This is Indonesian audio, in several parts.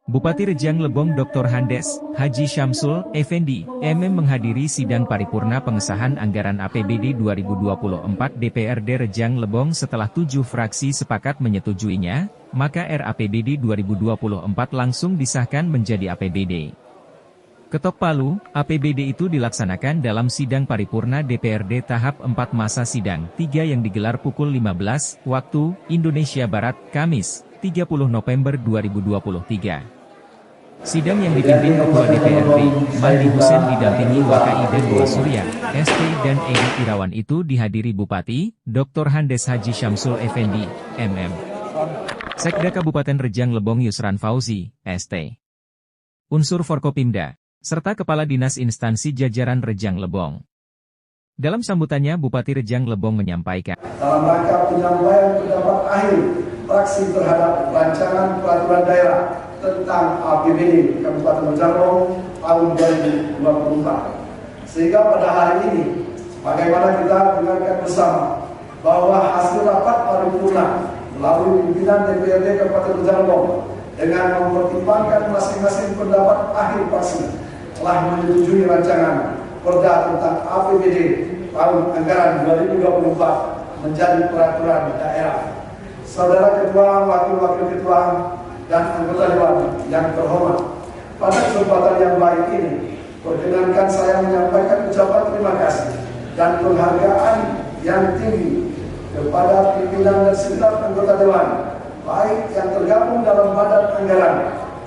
Bupati Rejang Lebong Dr. Handes, Haji Syamsul, Effendi, menghadiri sidang paripurna pengesahan anggaran APBD 2024 DPRD Rejang Lebong setelah 7 fraksi sepakat menyetujuinya, maka RAPBD 2024 langsung disahkan menjadi APBD. Ketok palu, APBD itu dilaksanakan dalam sidang paripurna DPRD tahap 4 masa sidang 3 yang digelar pukul 15, waktu Indonesia Barat, Kamis, 30 November 2023. Sidang yang dipimpin Ketua DPRD, Mandi Hussein didampingi Wakai dan Dua Surya, ST dan Edi Irawan itu dihadiri Bupati, Dr. Handes Haji Syamsul Effendi, Sekda Kabupaten Rejang Lebong Yusran Fauzi, ST. Unsur Forkopimda, serta Kepala Dinas Instansi Jajaran Rejang Lebong. Dalam sambutannya Bupati Rejang Lebong menyampaikan, dalam rangka penyampaian pendapat akhir fraksi terhadap rancangan peraturan daerah tentang APBD Kabupaten Rejang Lebong tahun 2024. Sehingga pada hari ini, bagaimana kita dengarkan bersama bahwa hasil rapat paripurna melalui pimpinan DPRD Kabupaten Rejang Lebong dengan mempertimbangkan masing-masing pendapat akhir fraksi telah menyetujui rancangan Perda tentang APBD tahun anggaran 2024 menjadi peraturan daerah. Saudara Ketua, Wakil-Wakil Ketua, dan anggota Dewan yang terhormat, pada kesempatan yang baik ini, perkenankan saya menyampaikan ucapan terima kasih dan penghargaan yang tinggi kepada pimpinan dan segenap anggota Dewan, baik yang tergabung dalam badan anggaran,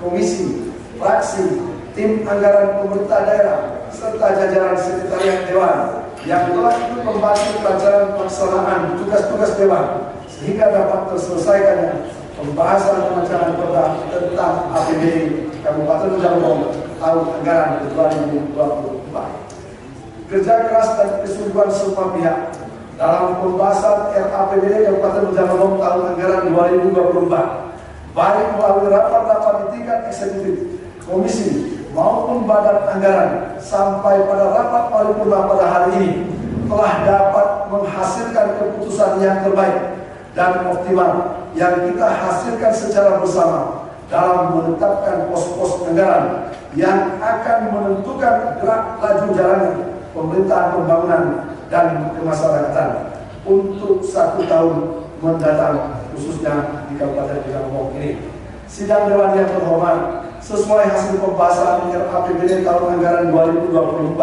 komisi, fraksi, tim anggaran pemerintah daerah, serta jajaran sekretariat Dewan yang telah ikut membantu pelaksanaan pelaksanaan tugas-tugas Dewan sehingga dapat terselesaikannya pembahasan rancangan perda tentang APBD Kabupaten Rejang Lebong tahun anggaran 2024. Kerja keras dan kesungguhan semua pihak dalam pembahasan RAPBD Kabupaten Rejang Lebong tahun anggaran 2024, baik melalui rapat-rapat di tingkat eksekutif, komisi, maupun badan anggaran sampai pada rapat paripurna pada hari ini telah dapat menghasilkan keputusan yang terbaik dan optimal yang kita hasilkan secara bersama dalam menetapkan pos-pos anggaran yang akan menentukan gerak laju jalannya pemerintahan pembangunan dan kemasyarakatan untuk 1 tahun mendatang, khususnya di Kabupaten Rejang Lebong ini. Sidang Dewan yang terhormat, sesuai hasil pembahasan RAPBD tahun anggaran 2024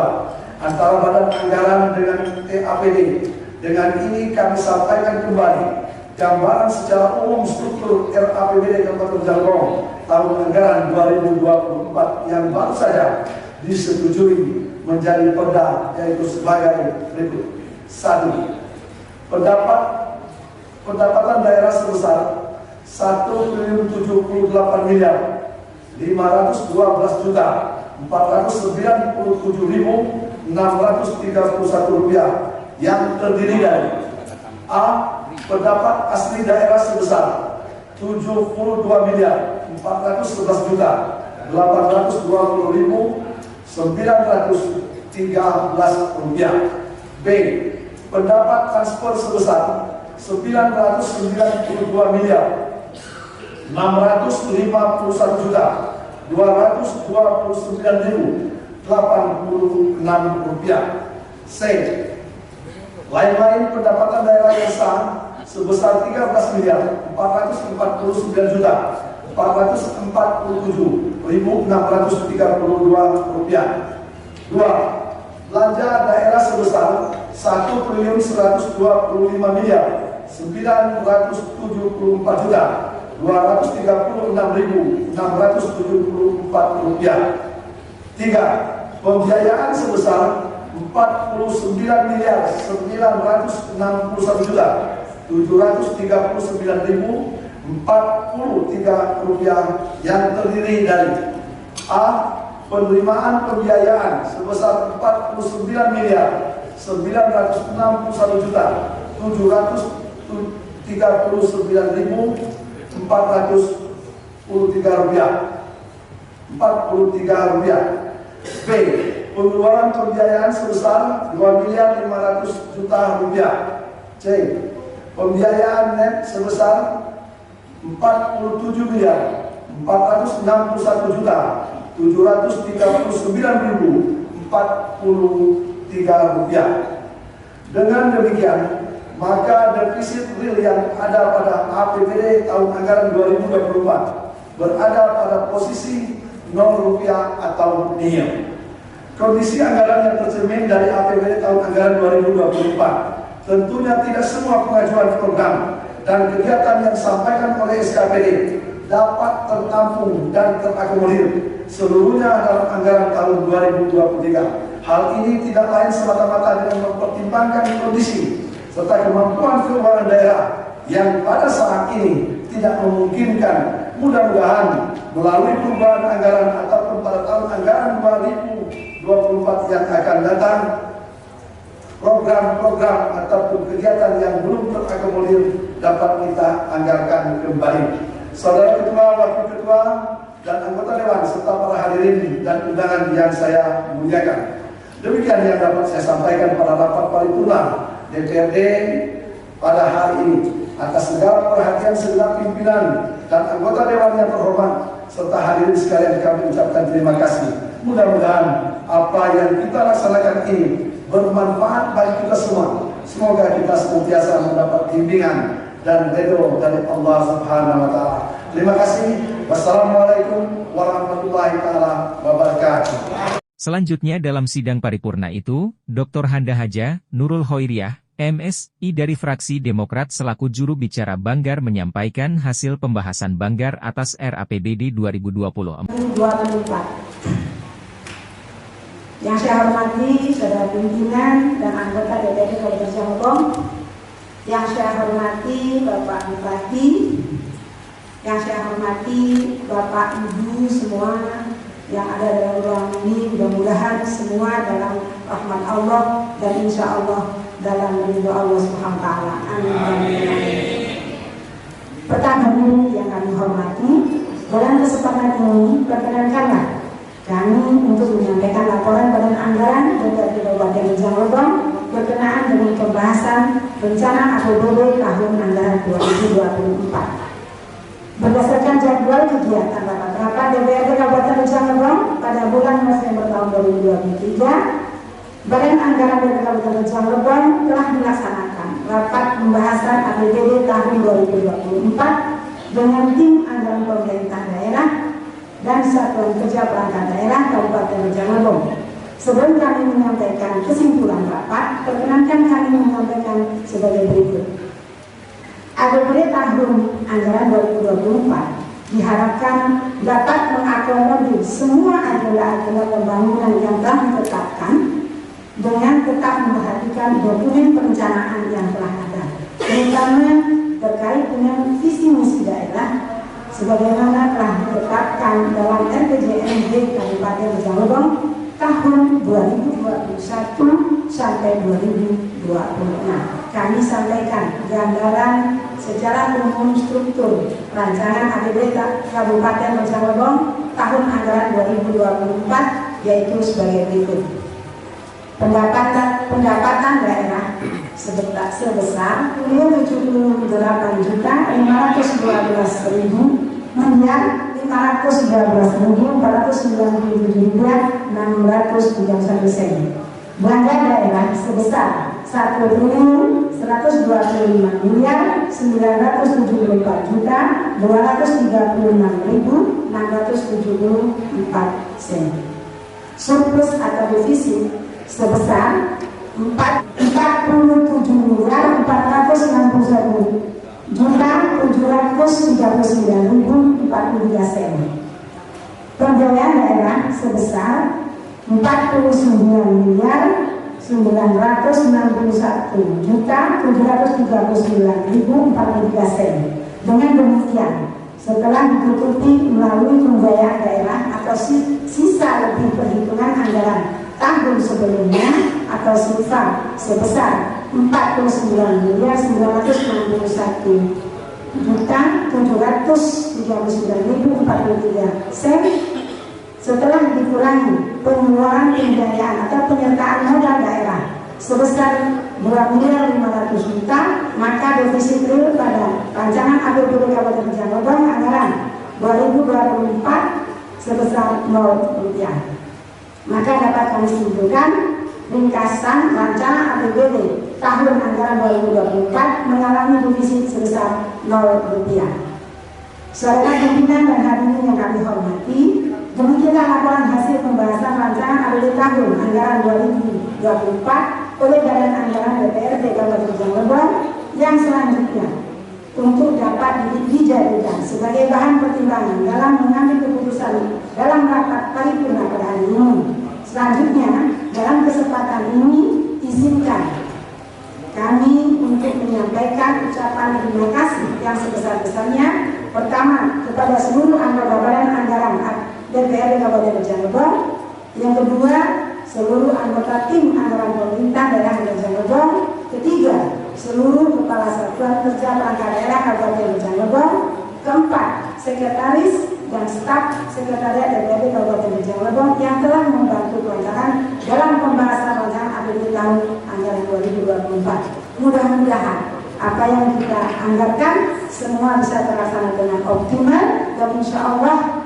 antara badan anggaran dengan APBD, dengan ini kami sampaikan kembali gambaran secara umum struktur RAPBD Kabupaten Rejang Lebong tahun anggaran 2024 yang baru saja disetujui menjadi perda, yaitu sebagai berikut. 1. Pendapatan daerah sebesar 1.017.497.631 rupiah yang terdiri dari A. Pendapat asli daerah sebesar 72.411.820.913 rupiah. B. Pendapat transfer sebesar 951.251.229.086 rupiah. C. Lain-lain pendapatan daerah yang sah sebesar 13.449.447.632 rupiah. 2. Belanja daerah sebesar 1.125.934.236.674 rupiah. 3. Pembiayaan sebesar 49.939.739.043 rupiah yang terdiri dari A. Penerimaan pembiayaan sebesar 49.939.443 rupiah. B. Pengeluaran pembiayaan sebesar 2.500.000.000 rupiah. C. Pembiayaan net sebesar 47.900.000.000 Rp406.739.043. Dengan demikian, maka defisit real yang ada pada APBD tahun anggaran 2024 berada pada posisi Rp0 atau nihil. Kondisi anggaran yang tercermin dari APBD tahun anggaran 2024 tentunya tidak semua pengajuan program dan kegiatan yang disampaikan oleh SKPD dapat tertampung dan terakomodir seluruhnya dalam anggaran tahun 2023. Hal ini tidak lain semata-mata dengan mempertimbangkan kondisi serta kemampuan keuangan daerah yang pada saat ini tidak memungkinkan. Mudah-mudahan melalui perubahan anggaran ataupun pada tahun anggaran 2024 yang akan datang, program-program ataupun kegiatan yang belum terakomodir dapat kita anggarkan kembali. Saudara Ketua, Wakil Ketua, dan anggota Dewan serta para hadirin dan undangan yang saya muliakan. Demikian yang dapat saya sampaikan pada rapat paripurna DPRD pada hari ini. Atas segala perhatian segenap pimpinan dan anggota Dewan yang terhormat serta hadirin sekalian, kami ucapkan terima kasih. Mudah-mudahan apa yang kita laksanakan ini bermanfaat bagi kita semua. Semoga kita senantiasa mendapat bimbingan dan ridho dari Allah Subhanahu wa Ta'ala. Terima kasih. Wassalamualaikum warahmatullahi taala wabarakatuh. Selanjutnya dalam sidang paripurna itu, Dr. Handa Haja Nurul Hoiriah, MSI dari fraksi Demokrat selaku juru bicara Banggar menyampaikan hasil pembahasan Banggar atas RAPBD 2024. Yang saya hormati saudara pimpinan dan anggota DPRD Kabupaten Cirebon, yang saya hormati Bapak Bupati, yang saya hormati Bapak Ibu semua yang ada dalam ruang ini, mudah-mudahan semua dalam rahmat Allah dan insya Allah dalam ridho Allah Subhanahu wa Ta'ala. Amin. Pertama yang kami hormati, dalam kesempatan ini perkenankanlah kami untuk menyampaikan laporan Badan Anggaran DPRD Kabupaten Cirebon berkenaan dengan pembahasan rencana APBD tahun anggaran 2024. Berdasarkan jadwal kegiatan rapat DPRD Kabupaten Cirebon pada bulan November tahun 2023, Badan Anggaran DPRD Kabupaten Cirebon telah melaksanakan rapat pembahasan APBD tahun 2024 dengan tim anggaran pemerintah daerah dan Satuan Kerja Perangkat Daerah Kabupaten Cirebon. Sebelum kami menyampaikan kesimpulan rapat, perkenankan kami menyampaikan sebagai berikut. APBD tahun anggaran 2024 diharapkan dapat mengakomodir semua agenda-agenda pembangunan yang telah ditetapkan dengan tetap memperhatikan dokumen perencanaan yang telah ada, terutama terkait dengan visi misi daerah sebagaimana telah ditetapkan dalam RPJMD Kabupaten Cirebon tahun 2021 sampai 2026. Kami sampaikan gambaran secara umum struktur rancangan APBD Kabupaten Cirebon tahun anggaran 2024 yaitu sebagai berikut. Pendapatan daerah sebesar Rp512.519.497.631. Belanja daerah sebesar Rp1.154.236.674. Surplus atau defisit sebesar Rp49.739.433. Pembiayaan daerah sebesar Rp49.961.739.433. Dengan demikian, setelah ditutupi melalui pembiayaan daerah atau sisa lebih perhitungan anggaran tahun sebelumnya atau sisa sebesar Rp49.991.739.433 setelah dikurangi pengeluaran pembiayaan atau penyertaan modal daerah sebesar Rp2.500.000.000, maka defisit real pada rancangan APBD Kabupaten Cirebon anggaran 2024 sebesar 0 rupiah. Maka dapat kami simpulkan, ringkasan rancangan APBD tahun anggaran 2024 mengalami defisit sebesar 0 rupiah. Saudara pimpinan dan hadirin yang kami hormati, demikianlah laporan hasil pembahasan rancangan APBD tahun anggaran 2024 oleh Badan Anggaran DPRD Kabupaten Rejang Lebong yang selanjutnya untuk dapat dijadikan sebagai bahan pertimbangan dalam mengambil keputusan dalam rapat paripurna pada hari ini. Selanjutnya, dalam kesempatan ini izinkan kami untuk menyampaikan ucapan terima kasih yang sebesar-besarnya. Pertama, kepada seluruh anggota Badan Anggaran DPRD Kabupaten Rejang Lebong. Yang kedua, seluruh anggota tim anggaran pemerintah daerah Rejang Lebong. Ketiga, seluruh kepala satuan kerja perangkat daerah Kabupaten Rejang Lebong. Keempat, sekretaris dan staf sekretariat DPRD Kabupaten Rejang Lebong yang telah membantu kelancaran dalam pembahasan rancangan APBD tahun anggaran 2024. Mudah-mudahan apa yang kita anggarkan semua bisa terlaksana dengan optimal dan insya Allah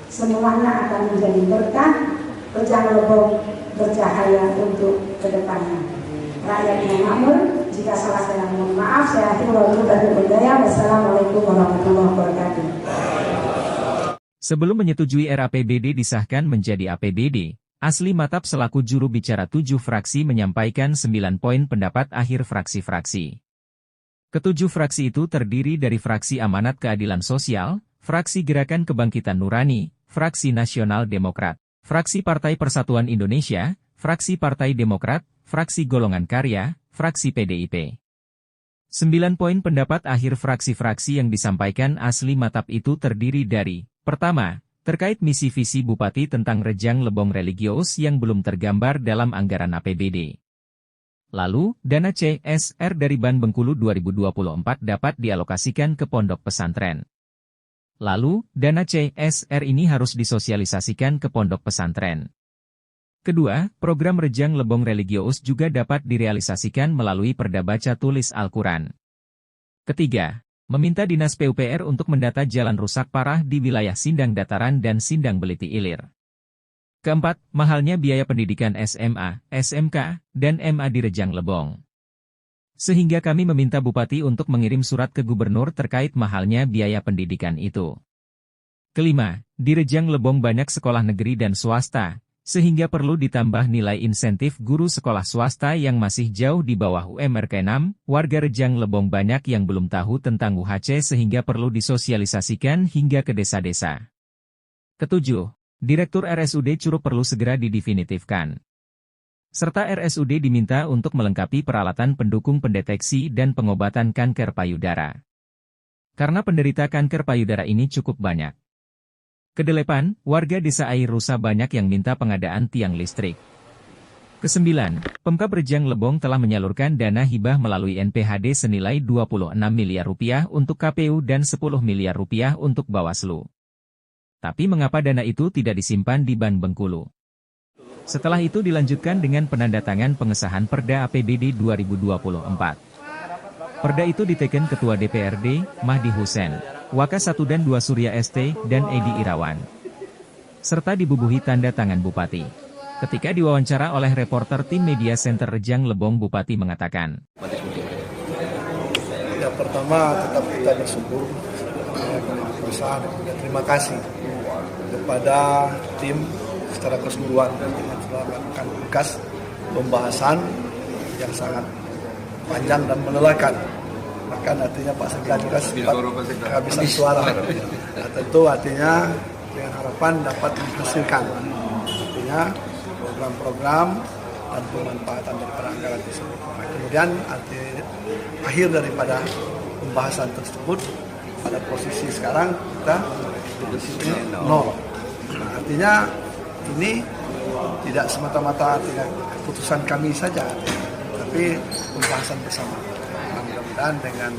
semuanya akan menjadi berkah. Rejang Lebong bercahaya untuk kedepannya. Rakyat yang makmur, jika salah saya mohon maaf. Saya akhiri wabillahi taufiq. Wassalamualaikum warahmatullahi wabarakatuh. Sebelum menyetujui RAPBD disahkan menjadi APBD, Asli Matap selaku juru bicara 7 fraksi menyampaikan 9 poin pendapat akhir fraksi-fraksi. Ketujuh fraksi itu terdiri dari Fraksi Amanat Keadilan Sosial, Fraksi Gerakan Kebangkitan Nurani, Fraksi Nasional Demokrat, Fraksi Partai Persatuan Indonesia, Fraksi Partai Demokrat, Fraksi Golongan Karya, Fraksi PDIP. 9 poin pendapat akhir fraksi-fraksi yang disampaikan Asli Matap itu terdiri dari: pertama, terkait misi visi Bupati tentang Rejang Lebong religius yang belum tergambar dalam anggaran APBD. Lalu, dana CSR dari Ban Bengkulu 2024 dapat dialokasikan ke pondok pesantren. Lalu, dana CSR ini harus disosialisasikan ke pondok pesantren. Kedua, program Rejang Lebong religius juga dapat direalisasikan melalui Perda Baca Tulis Al-Quran. Ketiga, meminta Dinas PUPR untuk mendata jalan rusak parah di wilayah Sindang Dataran dan Sindang Beliti Ilir. Keempat, mahalnya biaya pendidikan SMA, SMK, dan MA di Rejang Lebong. Sehingga kami meminta Bupati untuk mengirim surat ke Gubernur terkait mahalnya biaya pendidikan itu. Kelima, di Rejang Lebong banyak sekolah negeri dan swasta, sehingga perlu ditambah nilai insentif guru sekolah swasta yang masih jauh di bawah UMR ke-6, warga Rejang Lebong banyak yang belum tahu tentang UHC sehingga perlu disosialisasikan hingga ke desa-desa. Ketujuh, Direktur RSUD Curug perlu segera didefinitifkan. Serta RSUD diminta untuk melengkapi peralatan pendukung pendeteksi dan pengobatan kanker payudara. Karena penderita kanker payudara ini cukup banyak. Kedelapan, warga desa Air Rusa banyak yang minta pengadaan tiang listrik. Kesembilan, Pemkab Rejang Lebong telah menyalurkan dana hibah melalui NPHD senilai 26 miliar rupiah untuk KPU dan 10 miliar rupiah untuk Bawaslu. Tapi mengapa dana itu tidak disimpan di Ban Bengkulu? Setelah itu dilanjutkan dengan penandatangan pengesahan Perda APBD 2024. Perda itu diteken Ketua DPRD, Mahdi Hussein, Waka 1 dan 2 Surya ST, dan Edi Irawan. Serta dibubuhi tanda tangan Bupati. Ketika diwawancara oleh reporter tim Media Center Rejang Lebong, Bupati mengatakan, yang pertama tetap kita bersyukur, terima kasih kepada tim secara keseluruhan yang telah melakukan tugas pembahasan yang sangat panjang dan melelahkan. Bahkan artinya Pak Sekda juga sempat kehabisan suara. Nah, tentu artinya dengan harapan dapat menghasilkan artinya program-program dan pemanfaatan daripada anggaran tersebut. Nah, kemudian akhir daripada pembahasan tersebut pada posisi sekarang kita di sini 0. Nah, artinya ini tidak semata-mata artinya keputusan kami saja, tapi pembahasan bersama. Mudah-mudahan dengan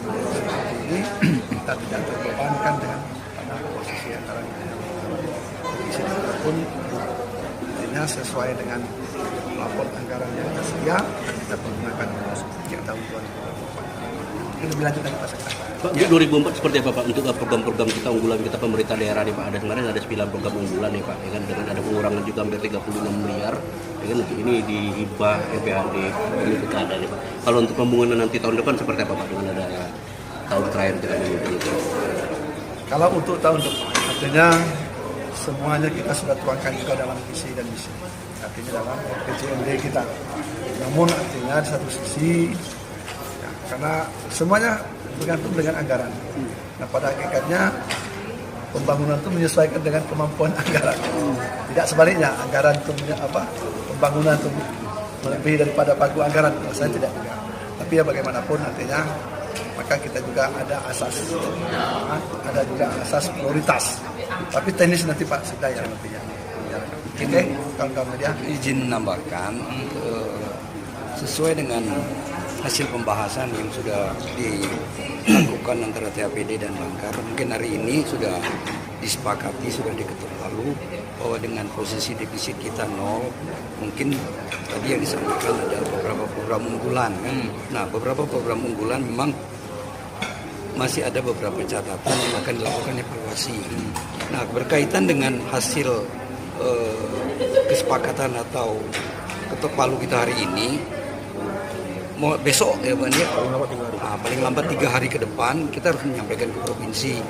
ini kita tidak terbebankan dengan pada posisi antara posisi pun artinya sesuai dengan lapor anggaran yang tersedia kita menggunakan untuk tahun 2024. lebih lanjut lagi Pak Sekda. Pak, untuk 2004 seperti apa Pak untuk program-program kita unggulan kita pemerintah daerah nih Pak? Ada kemarin ada 9 program unggulan nih Pak, ya kan, dengan ada pengurangan juga hampir 36 miliar, ya kan, untuk ini dihibah NPHD ini pilkada nih Pak. Kalau untuk pembangunan nanti tahun depan seperti apa Pak dengan ada tahun terakhir kita ini? Kalau untuk tahun depan, artinya semuanya kita sudah tuangkan juga dalam visi dan misi, artinya dalam PJMD kita. Namun artinya di satu sisi, ya, karena semuanya bergantung dengan anggaran. Nah pada hakikatnya pembangunan itu menyesuaikan dengan kemampuan anggaran. Tidak sebaliknya, anggaran itu pembangunan itu melebihi daripada pagu anggaran. Saya tidak juga. Tapi ya bagaimanapun artinya, maka kita juga ada asas prioritas. Tapi teknis nanti Pak Sekda yang nantinya. Oke, kawan-kawan media. Izin menambahkan sesuai dengan hasil pembahasan yang sudah dilakukan antara THPD dan Bangkar. Mungkin hari ini sudah disepakati, sudah diketuk lalu bahwa dengan posisi defisit kita 0, mungkin tadi yang disampaikan ada beberapa program unggulan kan. Nah, beberapa program unggulan memang masih ada beberapa catatan yang akan dilakukan evaluasi. Nah, berkaitan dengan hasil kesepakatan atau ketok palu kita hari ini, besok ya Bang, paling lambat 3 hari ke depan kita harus menyampaikan ke provinsi.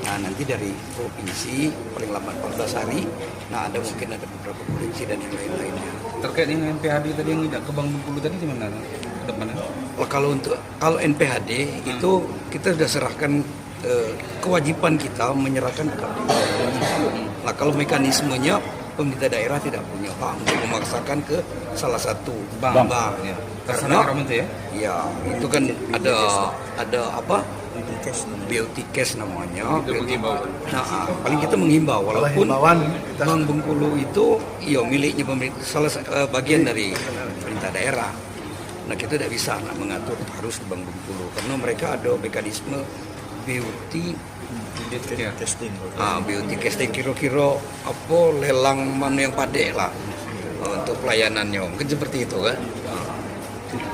Nah, nanti dari provinsi paling lambat 14 hari. Nah, mungkin ada beberapa provinsi dan yang lain-lainnya. Terkait dengan NPHD tadi yang tidak ke Bank Bengkulu tadi gimana ke depannya? Kalau NPHD itu kita sudah serahkan kewajiban kita menyerahkan ke KPU. Nah, kalau mekanismenya pemerintah daerah tidak punya hak untuk memaksakan ke salah satu bank. Ya. Karena itu ya? Ya, itu kan ada apa? BOT cash namanya. Nah, paling kita menghimbau walaupun Bank Bengkulu itu miliknya pemerintah, bagian dari pemerintah daerah. Nah, kita tidak bisa mengatur harus di Bank Bengkulu karena mereka ada mekanisme BOT testing. BOT testing kira-kira apa lelang mana yang padek lah untuk pelayanannya. Mungkin seperti itu kan.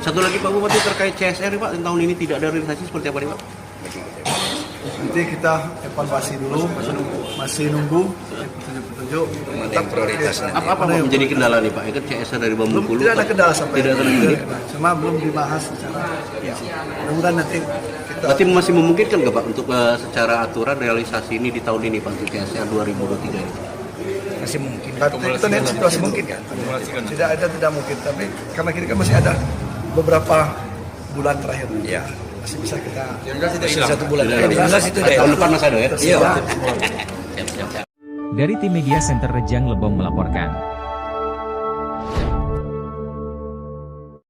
Satu lagi Pak Bupati terkait CSR nih Pak, tahun ini tidak ada realisasi seperti apa nih Pak? Nanti kita evaluasi dulu, masih nunggu petunjuk. Mana yang prioritas nanti. Apa Pak menjadi kendala nih Pak? Itu CSR dari Bank Bengkulu. Tidak ada kendala sampai tidak ini. Cuma belum dibahas secara. Mudah-mudahan nanti kita. Berarti masih memungkinkan nggak Pak untuk secara aturan realisasi ini di tahun ini Pak untuk CSR 2023 ini? Masih mungkin. Kita lihat situasi mungkin kan. Tidak mungkin. Tapi karena kita kan masih ada beberapa bulan terakhir. Ya. Masih bisa kita. Masih 1 bulan terakhir. Tahun depan masih ada ya? Iya. Dari tim Media Center Rejang Lebong melaporkan.